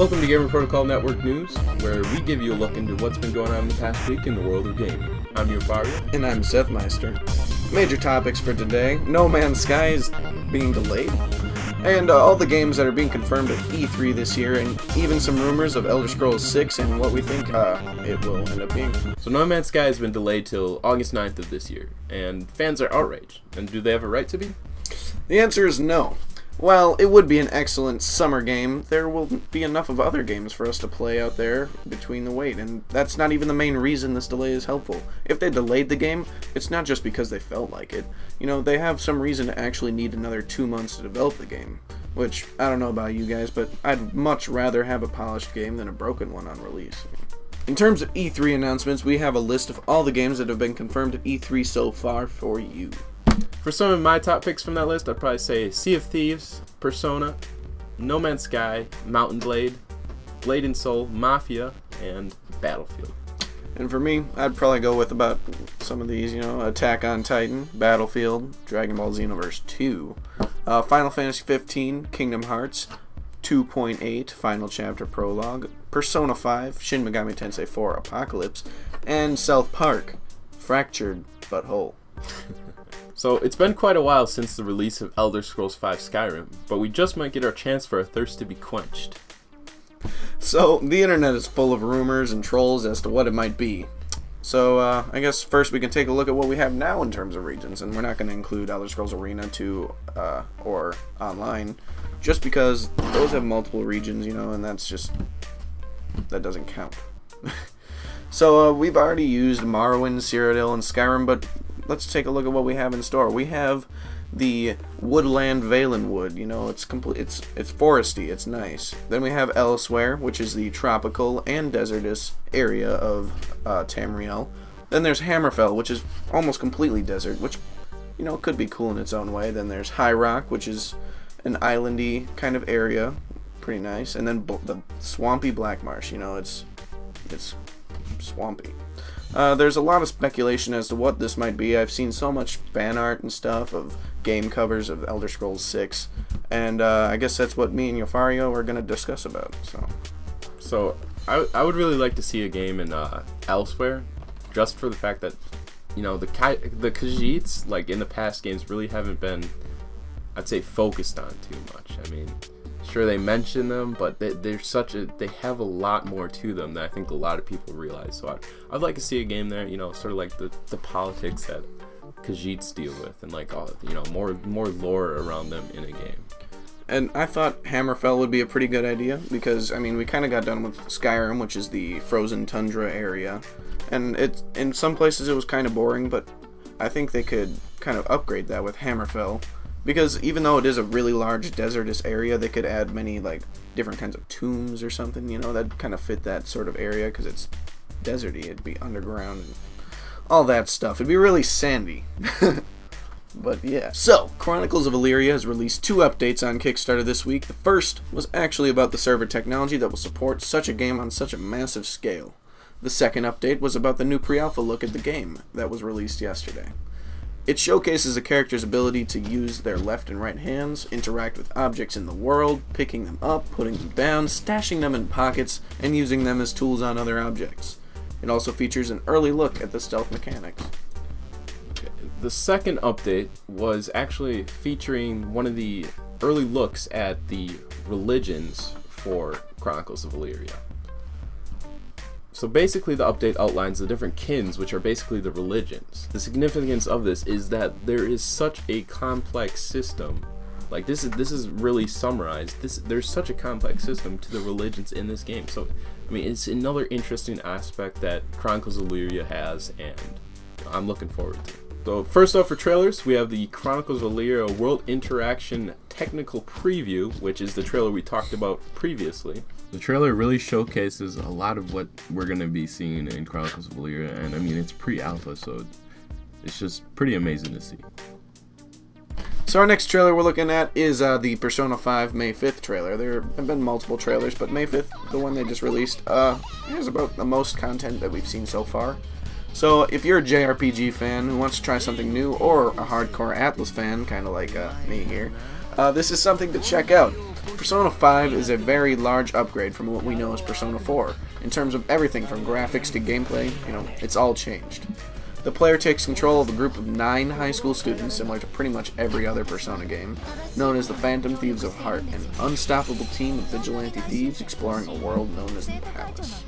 Welcome to Gamer Protocol Network News, where we give you a look into what's been going on in the past week in the world of gaming. I'm your Fario. And I'm Seth Meister. Major topics for today: No Man's Sky is being delayed, and all the games that are being confirmed at E3 this year, and even some rumors of Elder Scrolls 6 and what we think it will end up being. So No Man's Sky has been delayed till August 9th of this year, and fans are outraged. And do they have a right to be? The answer is no. While it would be an excellent summer game, there will be enough of other games for us to play out there between the wait, and that's not even the main reason this delay is helpful. If they delayed the game, it's not just because they felt like it. You know, they have some reason to actually need another 2 months to develop the game, which, I don't know about you guys, but I'd much rather have a polished game than a broken one on release. In terms of E3 announcements, we have a list of all the games that have been confirmed at E3 so far for you. For some of my top picks from that list, I'd probably say Sea of Thieves, Persona, No Man's Sky, Mountain Blade, Blade and Soul, Mafia, and Battlefield. And for me, I'd probably go with about some of these, Attack on Titan, Battlefield, Dragon Ball Xenoverse 2, Final Fantasy 15, Kingdom Hearts 2.8, Final Chapter Prologue, Persona 5, Shin Megami Tensei 4 Apocalypse, and South Park, Fractured But Whole. So, it's been quite a while since the release of Elder Scrolls 5 Skyrim, but we just might get our chance for a thirst to be quenched. So, the internet is full of rumors and trolls as to what it might be. So, I guess first we can take a look at what we have now in terms of regions, and we're not going to include Elder Scrolls Arena 2 or Online, just because those have multiple regions, and that doesn't count. So, we've already used Morrowind, Cyrodiil, and Skyrim, but let's take a look at what we have in store. We have the Woodland Valenwood. It's complete. It's foresty. It's nice. Then we have Elsewhere, which is the tropical and desertous area of Tamriel. Then there's Hammerfell, which is almost completely desert, which could be cool in its own way. Then there's High Rock, which is an islandy kind of area, pretty nice. And then the swampy Black Marsh. It's swampy. There's a lot of speculation as to what this might be. I've seen so much fan art and stuff of game covers of Elder Scrolls 6, and I guess that's what me and Yofario are going to discuss about. So I would really like to see a game in Elsewhere, just for the fact that the Khajiits, like in the past games, really haven't been, I'd say, focused on too much. I mean, sure, they mention them, but they have a lot more to them than I think a lot of people realize. So I'd like to see a game there, sort of like the politics that Khajiits deal with, and like more lore around them in a game. And I thought Hammerfell would be a pretty good idea because we kind of got done with Skyrim, which is the frozen tundra area, and in some places it was kind of boring, but I think they could kind of upgrade that with Hammerfell. Because even though it is a really large desertous area, they could add many different kinds of tombs or something, that kind of fit that sort of area because it's deserty. It'd be underground and all that stuff. It'd be really sandy. But yeah. So, Chronicles of Elyria has released 2 updates on Kickstarter this week. The first was actually about the server technology that will support such a game on such a massive scale. The second update was about the new pre-alpha look at the game that was released yesterday. It showcases a character's ability to use their left and right hands, interact with objects in the world, picking them up, putting them down, stashing them in pockets, and using them as tools on other objects. It also features an early look at the stealth mechanics. The second update was actually featuring one of the early looks at the religions for Chronicles of Elyria. So basically the update outlines the different kins, which are basically the religions. The significance of this is that there is such a complex system. Like this is really summarized. There's such a complex system to the religions in this game. So I mean, it's another interesting aspect that Chronicles of Elyria has, and I'm looking forward to it. So first off, for trailers, we have the Chronicles of Elyria World Interaction Technical Preview, which is the trailer we talked about previously. The trailer really showcases a lot of what we're going to be seeing in Chronicles of Elyria, and I mean, it's pre-alpha, so it's just pretty amazing to see. So our next trailer we're looking at is the Persona 5 May 5th trailer. There have been multiple trailers, but May 5th, the one they just released, has about the most content that we've seen so far. So if you're a JRPG fan who wants to try something new, or a hardcore Atlas fan, kind of like me here, this is something to check out. Persona 5 is a very large upgrade from what we know as Persona 4. In terms of everything from graphics to gameplay, it's all changed. The player takes control of a group of 9 high school students, similar to pretty much every other Persona game, known as the Phantom Thieves of Heart, an unstoppable team of vigilante thieves exploring a world known as the Palace.